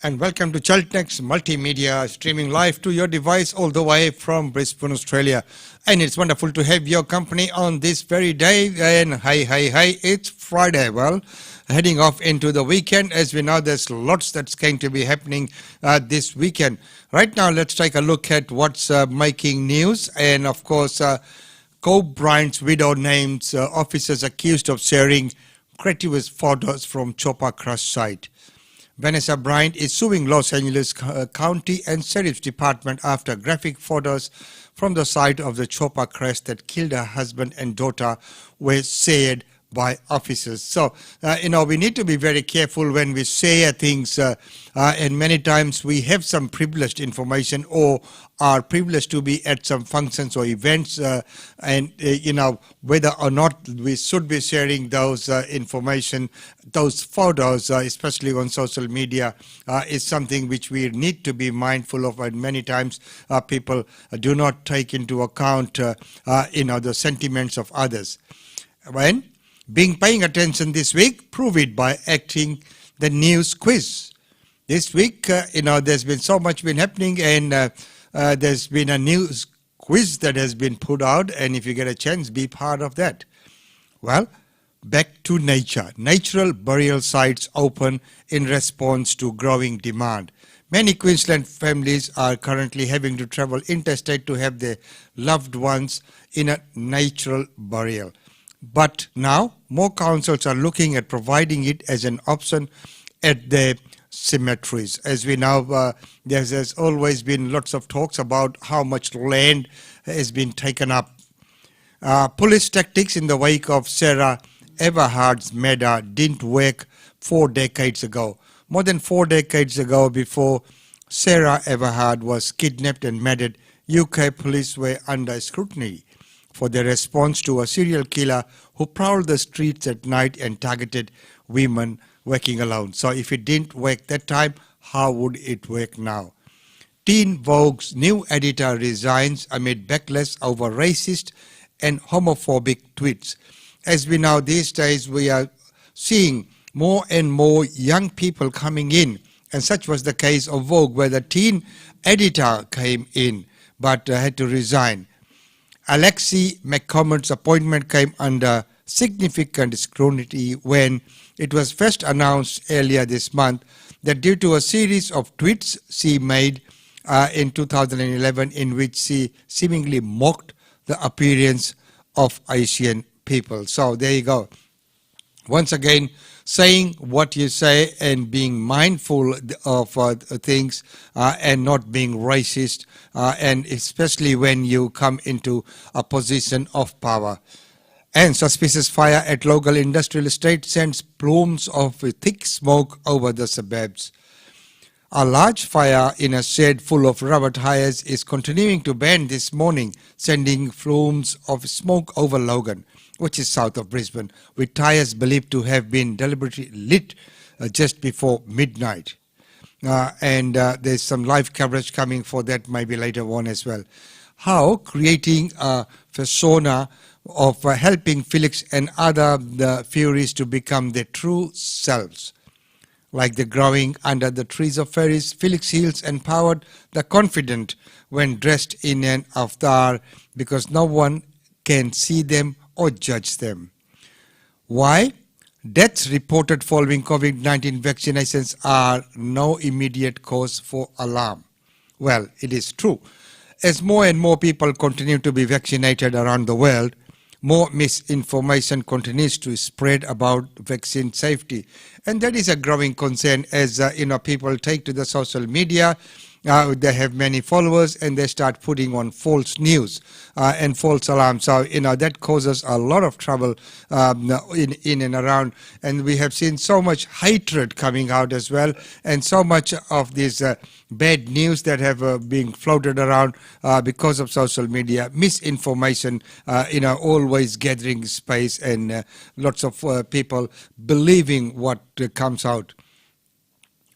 and welcome to Chaltnex Multimedia, streaming live to your device all the way from Brisbane, Australia. And it's wonderful to have your company on this very day. And hey, it's Friday. Well, heading off into the weekend. As we know, there's lots that's going to be happening this weekend. Right now, let's take a look at what's making news. And of course, Kobe Bryant's widow names officers accused of sharing gratuitous photos from Chopper crash site. Vanessa Bryant is suing Los Angeles County and Sheriff's Department after graphic photos from the site of the chopper crash that killed her husband and daughter were shared by officers. So, we need to be very careful when we share things, and many times we have some privileged information or are privileged to be at some functions or events, whether or not we should be sharing those information, those photos, especially on social media, is something which we need to be mindful of, and many times people do not take into account, the sentiments of others. When paying attention this week, prove it by acting the news quiz. This week, there's been so much been happening, and there's been a news quiz that has been put out, and if you get a chance, be part of that. Well, back to nature. Natural burial sites open in response to growing demand. Many Queensland families are currently having to travel interstate to have their loved ones in a natural burial. But now, more councils are looking at providing it as an option at their cemeteries. As we know, there's always been lots of talks about how much land has been taken up. Police tactics in the wake of Sarah Everard's murder didn't work 4 decades ago. More than 4 decades ago, before Sarah Everard was kidnapped and murdered, UK police were under scrutiny for their response to a serial killer who prowled the streets at night and targeted women working alone. So if it didn't work that time, how would it work now? Teen Vogue's new editor resigns amid backlash over racist and homophobic tweets. As we know these days, we are seeing more and more young people coming in, and such was the case of Vogue, where the teen editor came in but had to resign. Alexi McCormick's appointment came under significant scrutiny when it was first announced earlier this month that due to a series of tweets she made in 2011 in which she seemingly mocked the appearance of Asian people. So there you go. Once again, saying what you say and being mindful of things and not being racist, and especially when you come into a position of power. And suspicious fire at local industrial estate sends plumes of thick smoke over the suburbs. A large fire in a shed full of rubber tires is continuing to burn this morning, sending plumes of smoke over Logan, which is south of Brisbane, with tires believed to have been deliberately lit just before midnight. There's some live coverage coming for that maybe later on as well. How creating a persona of helping Felix and other the Furies to become their true selves. Like the growing under the trees of fairies, Felix Hills empowered the confident when dressed in an avatar because no one can see them or judge them. Why? Deaths reported following COVID-19 vaccinations are no immediate cause for alarm. Well, it is true. As more and more people continue to be vaccinated around the world, more misinformation continues to spread about vaccine safety. And that is a growing concern as, people take to the social media. They have many followers and they start putting on false news and false alarms. So, that causes a lot of trouble in and around. And we have seen so much hatred coming out as well, and so much of this bad news that have been floated around because of social media, misinformation, always gathering space, and lots of people believing what comes out.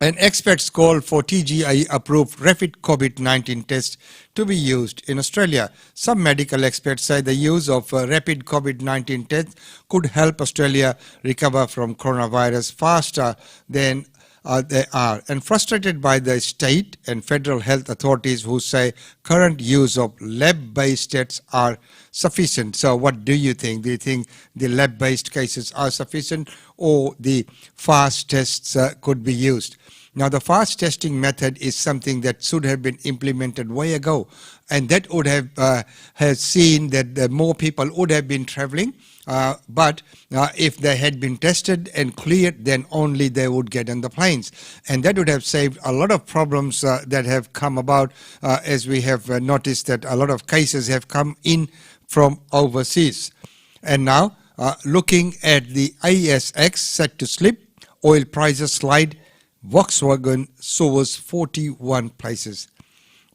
An experts call for TGA-approved rapid COVID-19 tests to be used in Australia. Some medical experts say the use of rapid COVID-19 tests could help Australia recover from coronavirus faster than they are, and frustrated by the state and federal health authorities who say current use of lab-based tests are sufficient. So what do you think? Do you think the lab-based cases are sufficient, or the fast tests could be used? Now, the fast testing method is something that should have been implemented way ago, and that would have has seen that more people would have been traveling. But if they had been tested and cleared, then only they would get on the planes. And that would have saved a lot of problems that have come about, as we have noticed that a lot of cases have come in from overseas. And now, looking at the ASX set to slip, oil prices slide, Volkswagen soars 41 places.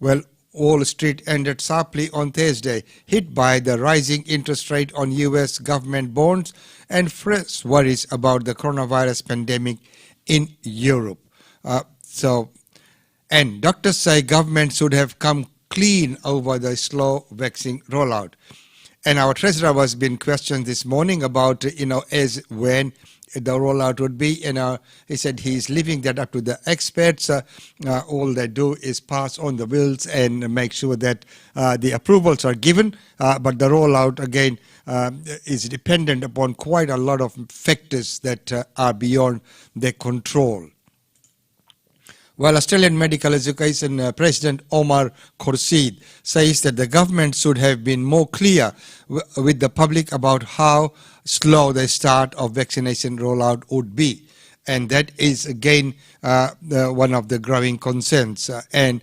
Well, Wall Street ended sharply on Thursday, hit by the rising interest rate on US government bonds and fresh worries about the coronavirus pandemic in Europe. And doctors say government should have come clean over the slow vaccine rollout. And our treasurer was being questioned this morning about, as when the rollout would be. He said he's leaving that up to the experts. All they do is pass on the bills and make sure that the approvals are given. But the rollout, again, is dependent upon quite a lot of factors that are beyond their control. Well, Australian Medical Education President Omar Khurshid says that the government should have been more clear with the public about how slow the start of vaccination rollout would be. And that is, again, one of the growing concerns. And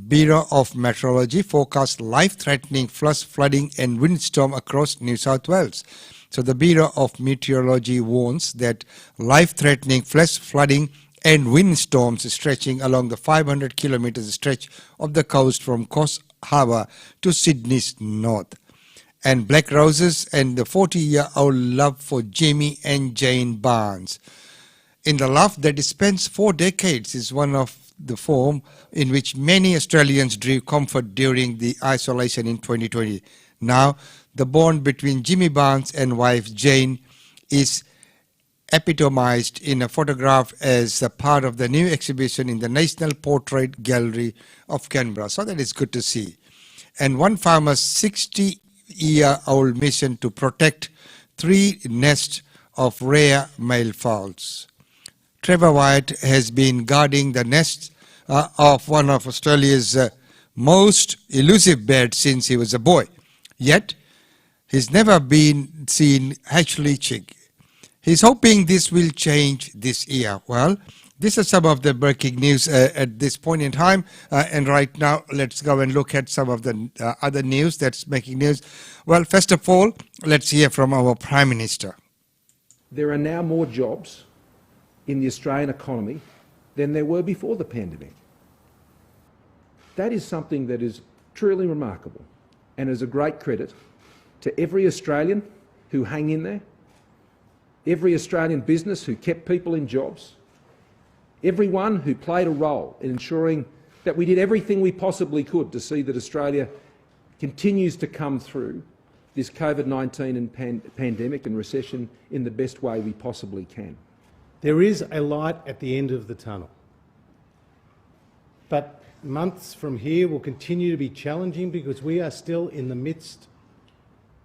Bureau of Meteorology forecast life-threatening flash flooding and windstorm across New South Wales. So the Bureau of Meteorology warns that life-threatening flash flooding and windstorms stretching along the 500 kilometres stretch of the coast from Coffs Harbour to Sydney's north. And Black Roses and the 40-year-old love for Jimmy and Jane Barnes. In the love that spans 4 decades is one of the form in which many Australians drew comfort during the isolation in 2020. Now, the bond between Jimmy Barnes and wife Jane is epitomized in a photograph as a part of the new exhibition in the National Portrait Gallery of Canberra. So that is good to see. And one farmer's 60-year-old mission to protect 3 nests of rare male fowls. Trevor Wyatt has been guarding the nest of one of Australia's most elusive birds since he was a boy. Yet, he's never been seen actually chick. He's hoping this will change this year. Well, this is some of the breaking news at this point in time. And right now, let's go and look at some of the other news that's making news. Well, first of all, let's hear from our Prime Minister. There are now more jobs in the Australian economy than there were before the pandemic. That is something that is truly remarkable and is a great credit to every Australian who hung in there, every Australian business who kept people in jobs, everyone who played a role in ensuring that we did everything we possibly could to see that Australia continues to come through this COVID-19 and pandemic and recession in the best way we possibly can. There is a light at the end of the tunnel. But months from here will continue to be challenging because we are still in the midst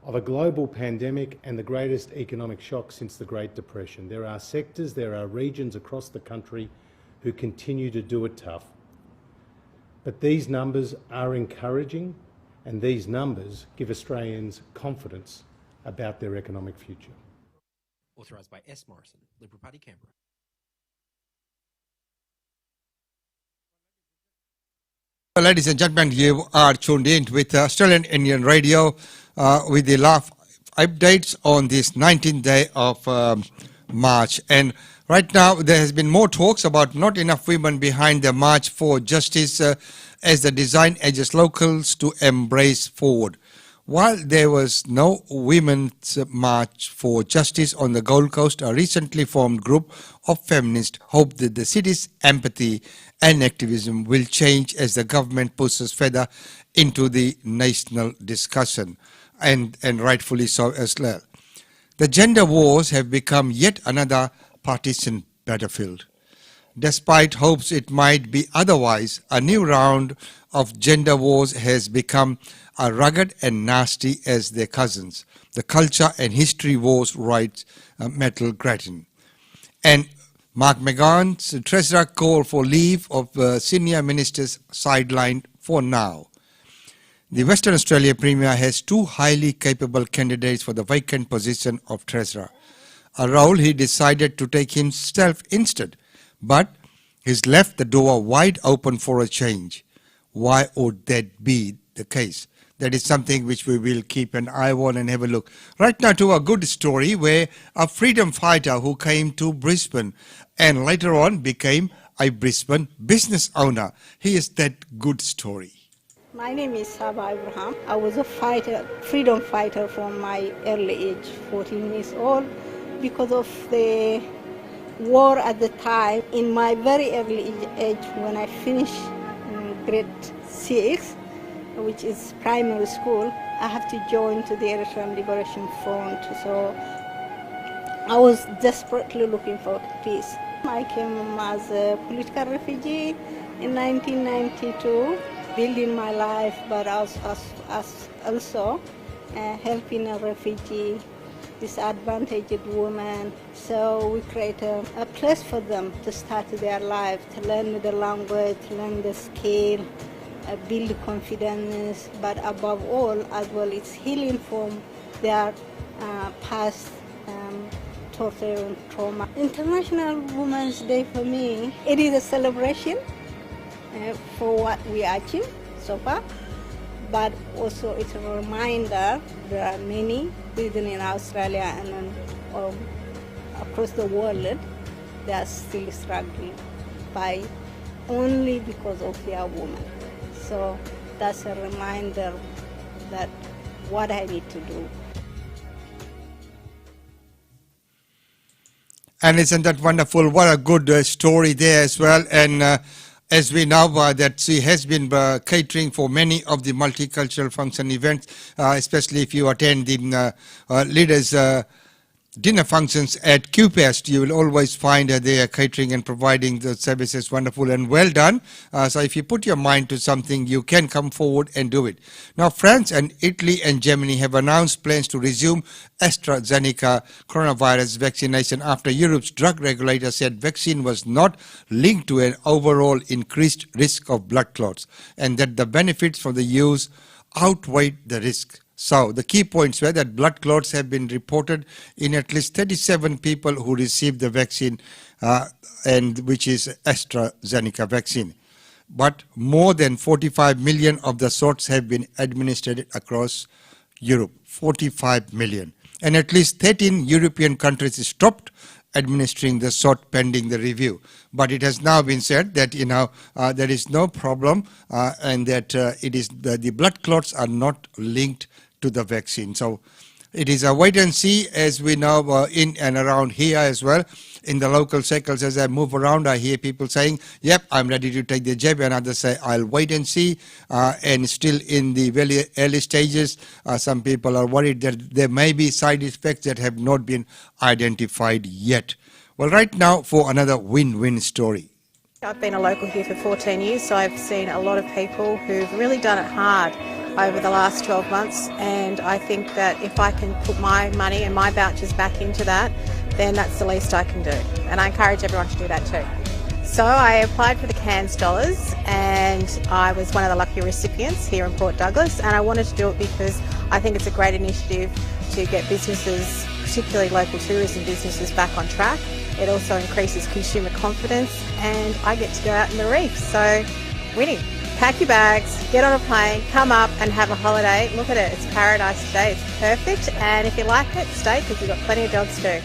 of a global pandemic and the greatest economic shock since the Great Depression. There are sectors, there are regions across the country who continue to do it tough. But these numbers are encouraging, and these numbers give Australians confidence about their economic future. Authorised by S. Morrison, Liberal Party, Canberra. Ladies and gentlemen, you are tuned in with Australian Indian Radio with the live updates on this 19th day of March. And right now, there has been more talks about not enough women behind the March for Justice as the design edges locals to embrace forward. While there was no Women's March for Justice on the Gold Coast, a recently formed group of feminists hope that the city's empathy and activism will change as the government pushes further into the national discussion, and rightfully so as well. The gender wars have become yet another partisan battlefield. Despite hopes it might be otherwise, a new round of gender wars has become as rugged and nasty as their cousins. The culture and history wars, writes Metal Grattan. And Mark McGowan's Treasurer call for leave of senior ministers sidelined for now. The Western Australia Premier has two highly capable candidates for the vacant position of Treasurer, a role he decided to take himself instead, but he's left the door wide open for a change. Why would that be the case? That is something which we will keep an eye on and have a look. Right now to a good story where a freedom fighter who came to Brisbane and later on became a Brisbane business owner. Here's that good story. My name is Saba Abraham. I was a fighter, freedom fighter from my early age, 14 years old, because of the war at the time. In my very early age, when I finished grade 6, which is primary school, I have to join to the Eritrean Liberation Front. So I was desperately looking for peace. I came as a political refugee in 1992. Building my life, but also helping a refugee, disadvantaged women. So we create a place for them to start their life, to learn the language, to learn the skill, build confidence, but above all, as well, it's healing from their past torture and trauma. International Women's Day for me, it is a celebration for what we achieved so far, but also it's a reminder there are many women in Australia and across the world they are still struggling by only because of their women. So that's a reminder that what I need to do. And isn't that wonderful? What a good story there as well. And as we know that she has been catering for many of the multicultural function events, especially if you attend the leaders' dinner functions at QPest, you will always find they are catering and providing the services. Wonderful and well done. So if you put your mind to something, you can come forward and do it. Now, France and Italy and Germany have announced plans to resume AstraZeneca coronavirus vaccination after Europe's drug regulator said vaccine was not linked to an overall increased risk of blood clots and that the benefits from the use outweighed the risk. So the key points were that blood clots have been reported in at least 37 people who received the vaccine, and which is AstraZeneca vaccine. But more than 45 million of the shots have been administered across Europe, 45 million. And at least 13 European countries stopped administering the shot pending the review. But it has now been said that, there is no problem and that it is the blood clots are not linked to the vaccine. So it is a wait and see, as we know in and around here as well. In the local circles, as I move around, I hear people saying, yep, I'm ready to take the jab, and others say, I'll wait and see. And still in the very early stages, some people are worried that there may be side effects that have not been identified yet. Well, right now for another win-win story. I've been a local here for 14 years, so I've seen a lot of people who've really done it hard over the last 12 months, and I think that if I can put my money and my vouchers back into that, then that's the least I can do. And I encourage everyone to do that too. So I applied for the Cairns dollars and I was one of the lucky recipients here in Port Douglas, and I wanted to do it because I think it's a great initiative to get businesses, particularly local tourism businesses, back on track. It also increases consumer confidence and I get to go out in the reef. So winning. Pack your bags, get on a plane, come up and have a holiday. Look at it, it's paradise today, it's perfect. And if you like it, stay because we've got plenty of jobs too.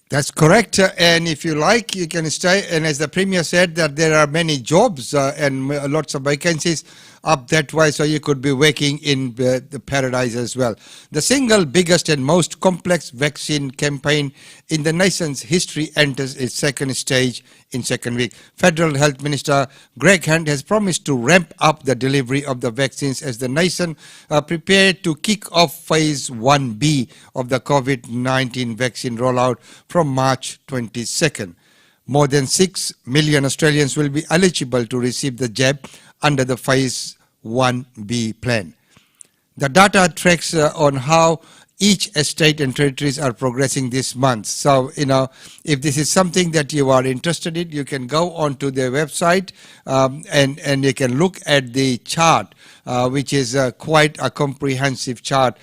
That's correct. And if you like, you can stay. And as the Premier said, that there are many jobs and lots of vacancies. up that way, so you could be waking in the paradise as well. The single biggest and most complex vaccine campaign in the nation's history enters its second stage in second week. Federal Health Minister Greg Hunt has promised to ramp up the delivery of the vaccines as the nation prepared to kick off phase 1B of the COVID-19 vaccine rollout from March 22nd. More than 6 million Australians will be eligible to receive the jab under the phase 1B plan. The data tracks on how each state and territories are progressing this month. So, if this is something that you are interested in, you can go onto their website and you can look at the chart, which is quite a comprehensive chart.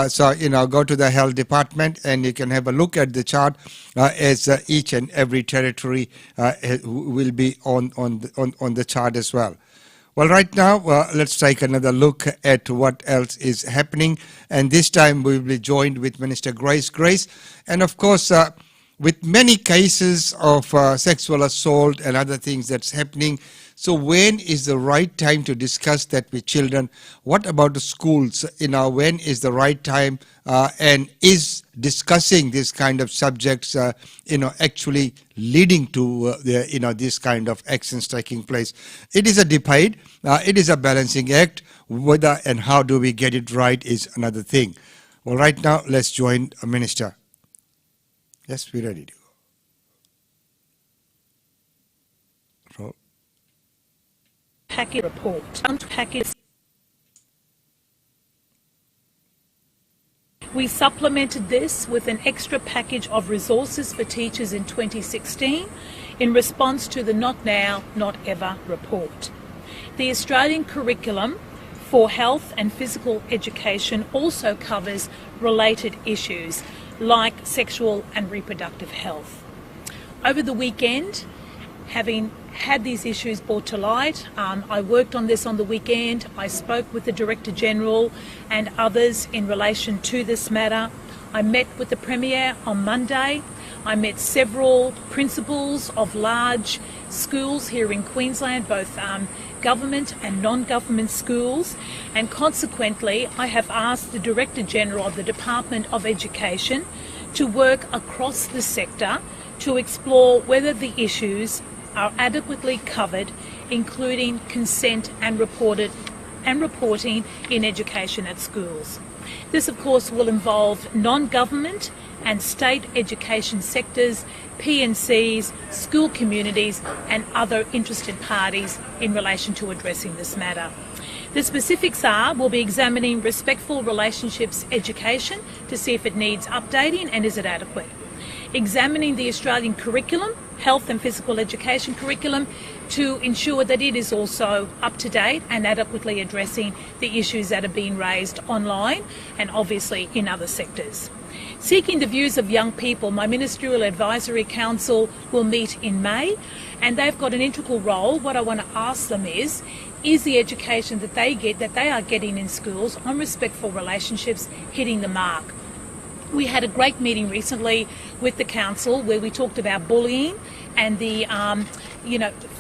So, go to the health department and you can have a look at the chart as each and every territory will be on the chart as well. Well, right now, let's take another look at what else is happening. And this time we will be joined with Minister Grace Grace. And of course, with many cases of sexual assault and other things that's happening, so when is the right time to discuss that with children? What about the schools? When is the right time? And is discussing this kind of subjects, actually leading to this kind of actions taking place? It is a debate. It is a balancing act. Whether and how do we get it right is another thing. Well, right now, let's join a minister. Yes, we're ready to go. Roll. Packet report. Unpackage. We supplemented this with an extra package of resources for teachers in 2016 in response to the Not Now, Not Ever report. The Australian curriculum for health and physical education also covers related issues like sexual and reproductive health. Over the weekend, having had these issues brought to light, I worked on this on the weekend. I spoke with the Director General and others in relation to this matter. I met with the Premier on Monday. I met several principals of large schools here in Queensland, both government and non-government schools, and consequently I have asked the Director General of the Department of Education to work across the sector to explore whether the issues are adequately covered, including consent and reporting in education at schools. This, of course, will involve non-government and state education sectors, P&Cs, school communities and other interested parties in relation to addressing this matter. The specifics are, we'll be examining respectful relationships education to see if it needs updating and is it adequate. Examining the Australian curriculum, health and physical education curriculum, to ensure that it is also up to date and adequately addressing the issues that are being raised online and obviously in other sectors. Seeking the views of young people, my Ministerial Advisory Council will meet in May and they've got an integral role. What I want to ask them is the education that they are getting in schools on respectful relationships hitting the mark? We had a great meeting recently with the council where we talked about bullying and the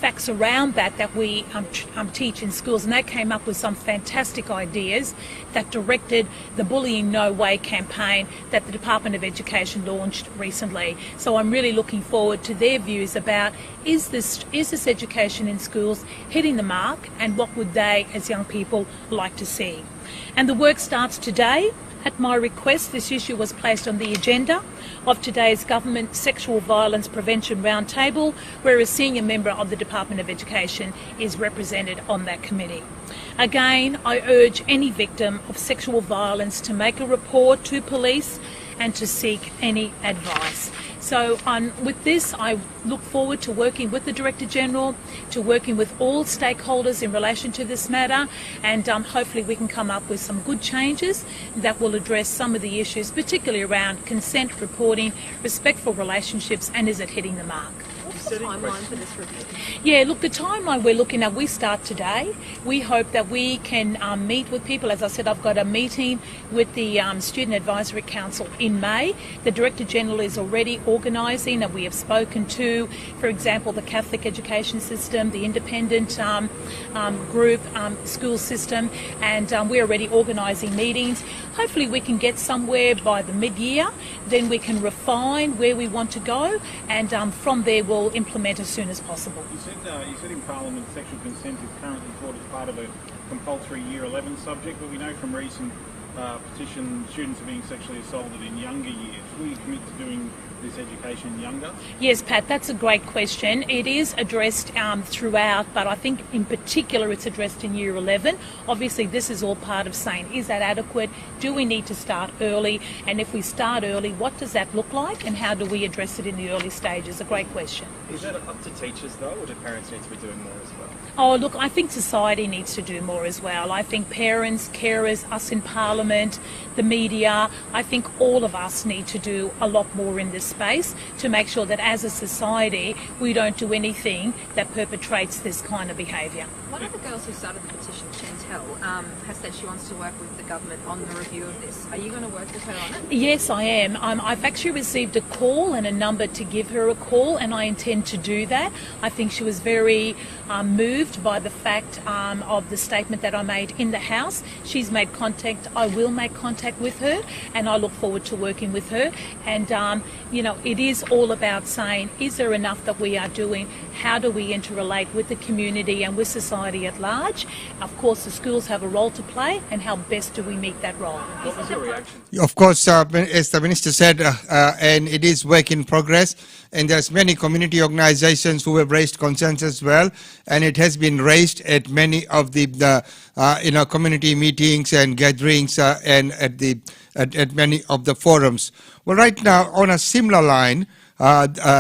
facts around that we teach in schools, and they came up with some fantastic ideas that directed the Bullying No Way campaign that the Department of Education launched recently. So I'm really looking forward to their views about is this education in schools hitting the mark, and what would they as young people like to see. And the work starts today. At my request, this issue was placed on the agenda of today's Government Sexual Violence Prevention Roundtable, where a senior member of the Department of Education is represented on that committee. Again, I urge any victim of sexual violence to make a report to police and to seek any advice. So with this, I look forward to working with the Director General, to working with all stakeholders in relation to this matter, and hopefully we can come up with some good changes that will address some of the issues, particularly around consent, reporting, respectful relationships, and is it hitting the mark. timeline for this review? Yeah, look, the timeline we're looking at, we start today. We hope that we can meet with people. As I said, I've got a meeting with the Student Advisory Council in May. The Director General is already organising, and we have spoken to, for example, the Catholic education system, the independent group, school system, and we're already organising meetings. Hopefully we can get somewhere by the mid-year, then we can refine where we want to go, and from there we'll implement as soon as possible. You said in Parliament sexual consent is currently taught as part of a compulsory Year 11 subject, but we know from recent petitions students are being sexually assaulted in younger years. Will you commit to doing this education younger? Yes, Pat, that's a great question. It is addressed throughout, but I think in particular it's addressed in Year 11. Obviously, this is all part of saying, is that adequate? Do we need to start early? And if we start early, what does that look like? And how do we address it in the early stages? A great question. Is that up to teachers, though, or do parents need to be doing more as well? Oh, look, I think society needs to do more as well. I think parents, carers, us in Parliament, the media, I think all of us need to do a lot more in this space to make sure that as a society we don't do anything that perpetrates this kind of behaviour. One of the girls who started the petition, Chantel, has said she wants to work with the government on the review of this. Are you going to work with her on it? Yes, I am. I've actually received a call and a number to give her a call, and I intend to do that. I think she was very moved by the fact of the statement that I made in the House. She's made contact. I will make contact with her, and I look forward to working with her. And, you know, it is all about saying, is there enough that we are doing? How do we interrelate with the community and with society at large? Of course, the schools have a role to play, and how best do we meet that role? What was your reaction? Of course, as the Minister said, and it is work in progress, and there's many community organizations who have raised concerns as well, and it has been raised at many of the community meetings and gatherings and at many of the forums. Well, right now, on a similar line,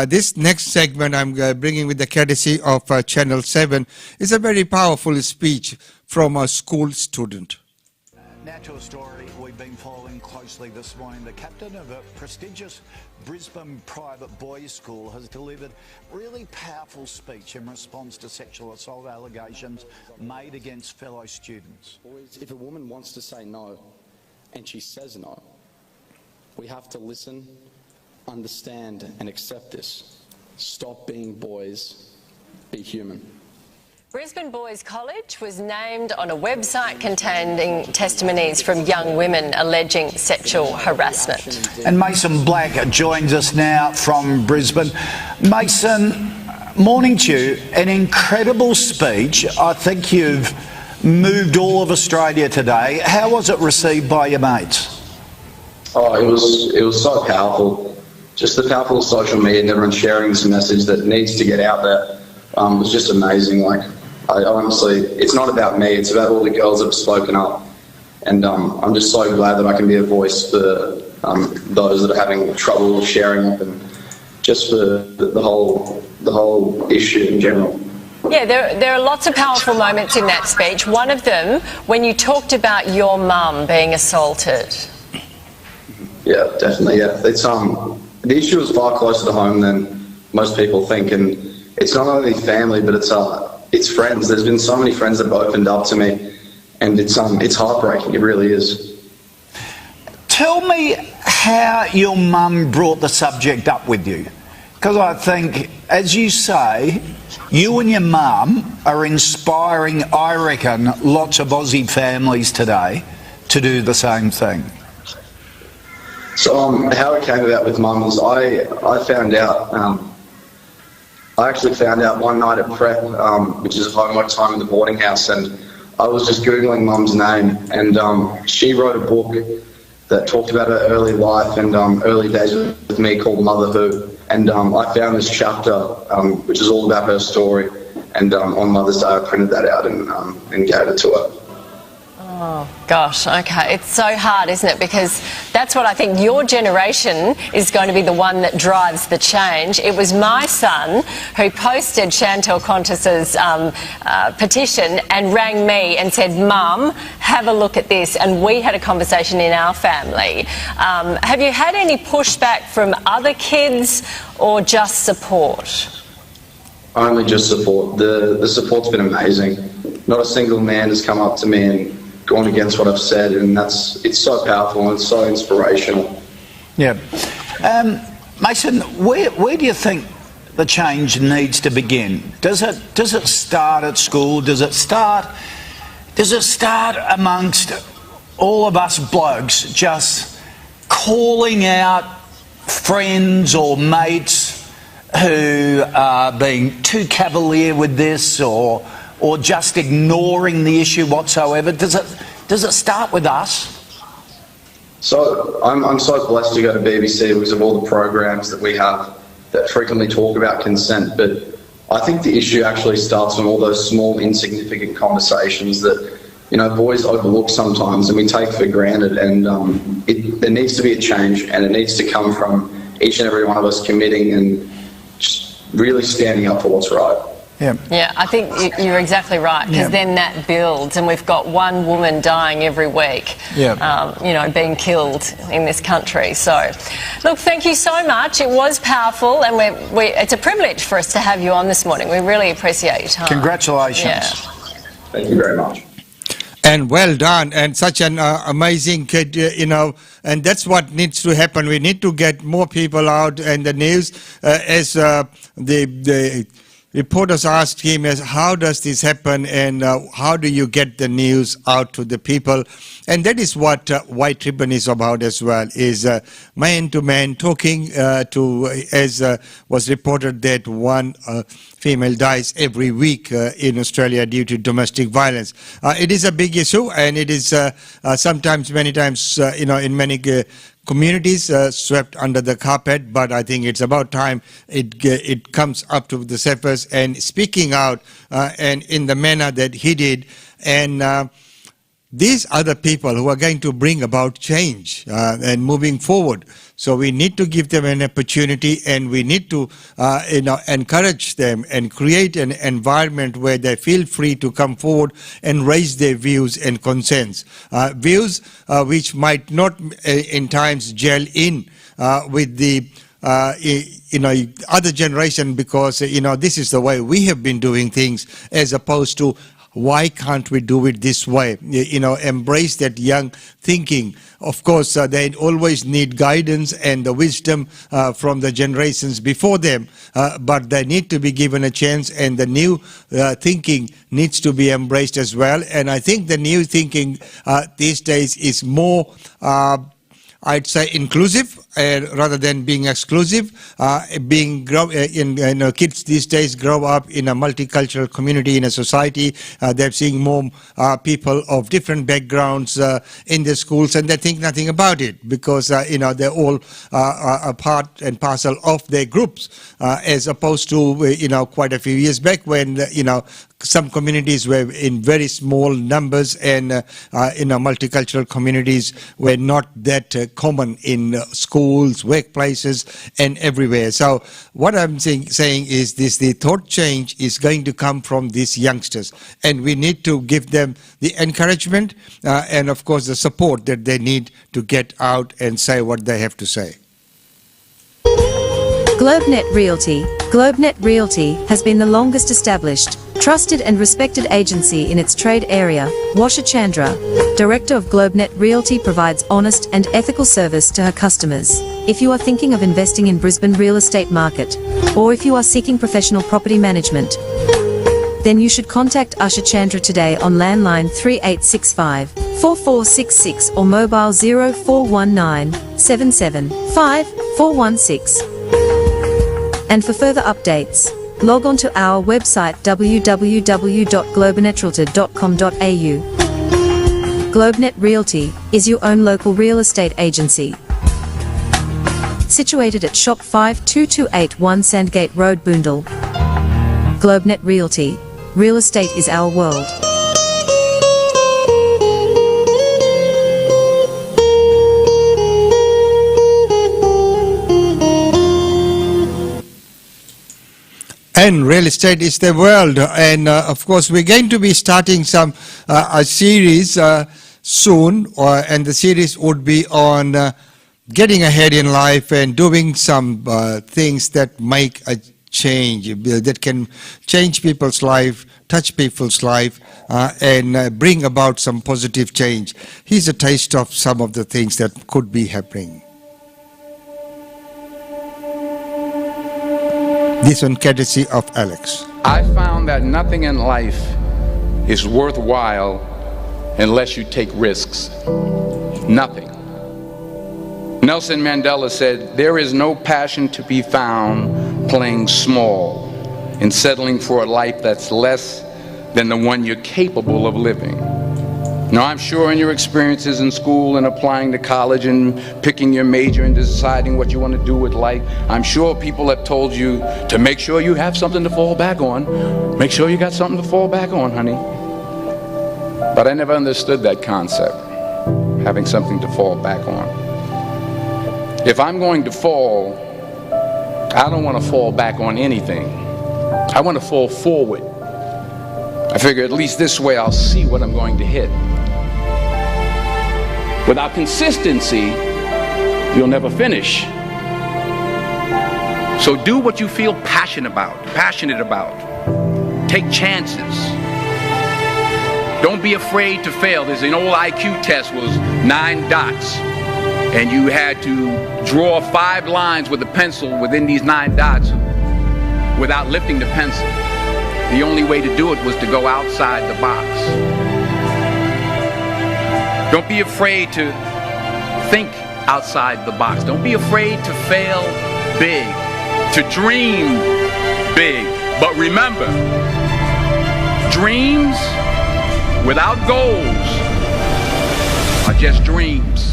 this next segment I'm bringing with the courtesy of Channel 7 is a very powerful speech from a school student. Now to a story we've been following closely this morning. The captain of a prestigious Brisbane private boys' school has delivered really powerful speech in response to sexual assault allegations made against fellow students. If a woman wants to say no, and she says no, we have to listen, understand and accept this. Stop being boys, be human. Brisbane Boys College was named on a website containing testimonies from young women alleging sexual harassment. And Mason Black joins us now from Brisbane. Mason, morning to you. An incredible speech. I think you've moved all of Australia today. How was it received by your mates? Oh, it was so powerful. Just the powerful social media and everyone sharing this message that needs to get out there was just amazing. Like, I honestly, it's not about me, it's about all the girls that have spoken up. And I'm just so glad that I can be a voice for those that are having trouble sharing up and just for the whole issue in general. Yeah, there are lots of powerful moments in that speech. One of them, when you talked about your mum being assaulted. Yeah, definitely, yeah. It's the issue is far closer to home than most people think, and it's not only family, but it's friends. There's been so many friends that have opened up to me, and it's heartbreaking. It really is. Tell me how your mum brought the subject up with you, because I think, as you say, you and your mum are inspiring, I reckon, lots of Aussie families today to do the same thing. So how it came about with mum was I found out. I actually found out one night at prep, which is homework time in the boarding house, and I was just Googling mum's name, and she wrote a book that talked about her early life and early days with me called Motherhood. And I found this chapter, which is all about her story, and on Mother's Day I printed that out and gave it to her. Oh, gosh, okay. It's so hard, isn't it? Because that's what I think your generation is going to be the one that drives the change. It was my son who posted Chantel Qantas's petition and rang me and said, "Mum, have a look at this." And we had a conversation in our family. Have you had any pushback from other kids or just support? only just support. The support's been amazing. Not a single man has come up to me and gone against what I've said, and it's so powerful and it's so inspirational. Yeah. Mason, where do you think the change needs to begin? Does it start at school? Does it start amongst all of us blokes just calling out friends or mates who are being too cavalier with this or just ignoring the issue whatsoever? Does it start with us? So I'm so blessed to go to BBC because of all the programs that we have that frequently talk about consent, but I think the issue actually starts from all those small insignificant conversations that, you know, boys overlook sometimes and we take for granted, and there needs to be a change, and it needs to come from each and every one of us committing and just really standing up for what's right. Yeah, I think you're exactly right, because then that builds, and we've got one woman dying every week, you know, being killed in this country. So, look, thank you so much. It was powerful, and it's a privilege for us to have you on this morning. We really appreciate your time. Congratulations. Yeah. Thank you very much. And well done, and such an amazing kid, you know, and that's what needs to happen. We need to get more people out in the news, as the reporters asked him, as how does this happen, and how do you get the news out to the people? And that is what White Ribbon is about as well, is man to man talking as was reported that one female dies every week in Australia due to domestic violence. It is a big issue, and it is sometimes, many times, you know, in many communities swept under the carpet, but I think it's about time it comes up to the surface and speaking out, and in the manner that he did. And these are the people who are going to bring about change and moving forward. So we need to give them an opportunity, and we need to you know, encourage them and create an environment where they feel free to come forward and raise their views and concerns. Views which might not in times gel in with the you know, other generation, because you know, this is the way we have been doing things, as opposed to why can't we do it this way? You know, embrace that young thinking. Of course, they always need guidance and the wisdom from the generations before them, but they need to be given a chance, and the new thinking needs to be embraced as well. And I think the new thinking these days is more, I'd say, inclusive rather than being exclusive. Kids these days grow up in a multicultural community, in a society. They're seeing more people of different backgrounds in the schools, and they think nothing about it, because you know, they're all a part and parcel of their groups, as opposed to you know, quite a few years back when you know, some communities were in very small numbers, and you know, multicultural communities were not that common in schools, workplaces, and everywhere. So what I'm saying is this: the thought change is going to come from these youngsters, and we need to give them the encouragement and of course the support that they need to get out and say what they have to say. GlobeNet Realty. GlobeNet Realty has been the longest established, trusted and respected agency in its trade area. Washa Chandra, Director of GlobeNet Realty, provides honest and ethical service to her customers. If you are thinking of investing in Brisbane real estate market, or if you are seeking professional property management, then you should contact Usha Chandra today on landline 3865 4466 or mobile 0419 775 416. And for further updates, log on to our website www.globenetralty.com.au. GlobeNet Realty is your own local real estate agency. Situated at Shop 52281 Sandgate Road, Boondall. GlobeNet Realty. Real estate is our world. And real estate is the world, and of course we're going to be starting a series soon, and the series would be on getting ahead in life and doing some things that make a change, that can change people's life, touch people's life, and bring about some positive change. Here's a taste of some of the things that could be happening. This one courtesy of Alex. I found that nothing in life is worthwhile unless you take risks. Nothing. Nelson Mandela said, "There is no passion to be found playing small and settling for a life that's less than the one you're capable of living." Now, I'm sure in your experiences in school and applying to college and picking your major and deciding what you want to do with life, I'm sure people have told you to make sure you have something to fall back on. Make sure you got something to fall back on, honey. But I never understood that concept, having something to fall back on. If I'm going to fall, I don't want to fall back on anything. I want to fall forward. I figure at least this way I'll see what I'm going to hit. Without consistency, you'll never finish. So do what you feel passionate about. Take chances. Don't be afraid to fail. There's an old IQ test, was 9 dots. And you had to draw 5 lines with a pencil within these 9 dots without lifting the pencil. The only way to do it was to go outside the box. Don't be afraid to think outside the box. Don't be afraid to fail big, to dream big. But remember, dreams without goals are just dreams.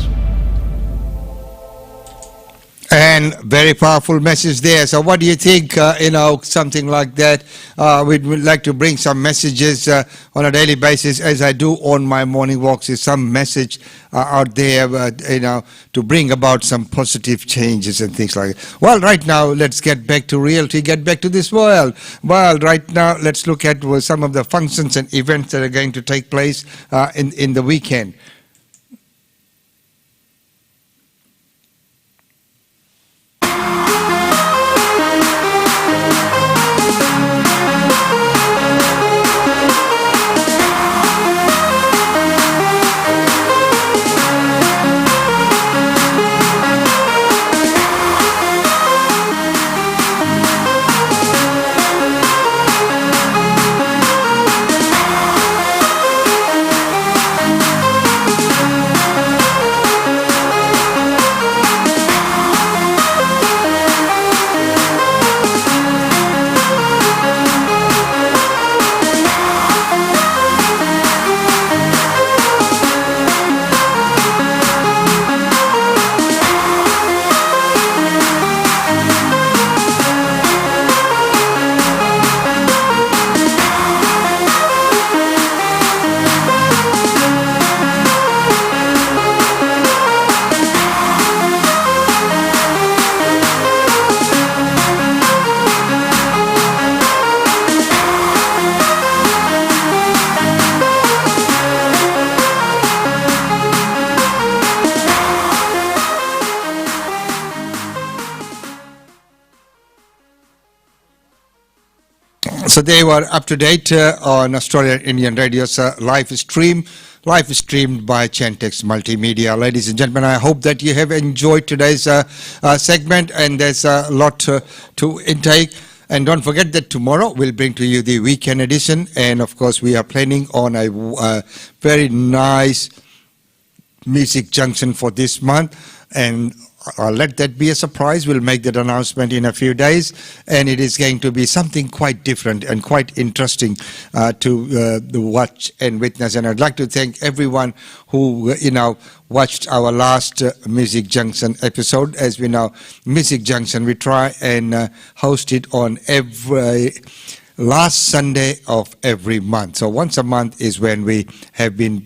And very powerful message there. So what do you think, something like that? We'd like to bring some messages on a daily basis, as I do on my morning walks, is some message out there, to bring about some positive changes and things like that. Well, right now, let's get back to reality, get back to this world. Well, right now, let's look at some of the functions and events that are going to take place in the weekend. So they were up to date on Australian Indian Radio's live streamed by Chantex Multimedia. Ladies and gentlemen, I hope that you have enjoyed today's segment, and there's a lot to intake. And don't forget that tomorrow we'll bring to you the weekend edition, and of course we are planning on a very nice music junction for this month, and I'll let that be a surprise. We'll make that announcement in a few days, and it is going to be something quite different and quite interesting to watch and witness. And I'd like to thank everyone who watched our last Music Junction episode. As we know, Music Junction, we try and host it on every last Sunday of every month. So once a month is when we have been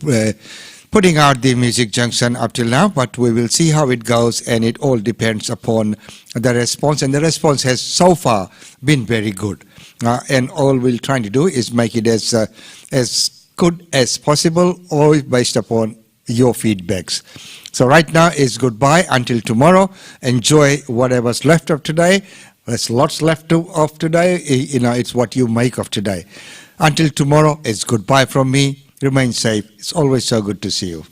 putting out the Music Junction up till now, but we will see how it goes, and it all depends upon the response, and the response has so far been very good. And all we're trying to do is make it as good as possible, always based upon your feedbacks. So right now is goodbye until tomorrow. Enjoy whatever's left of today. There's lots left of today. It's what you make of today. Until tomorrow, it's goodbye from me. Remain safe. It's always so good to see you.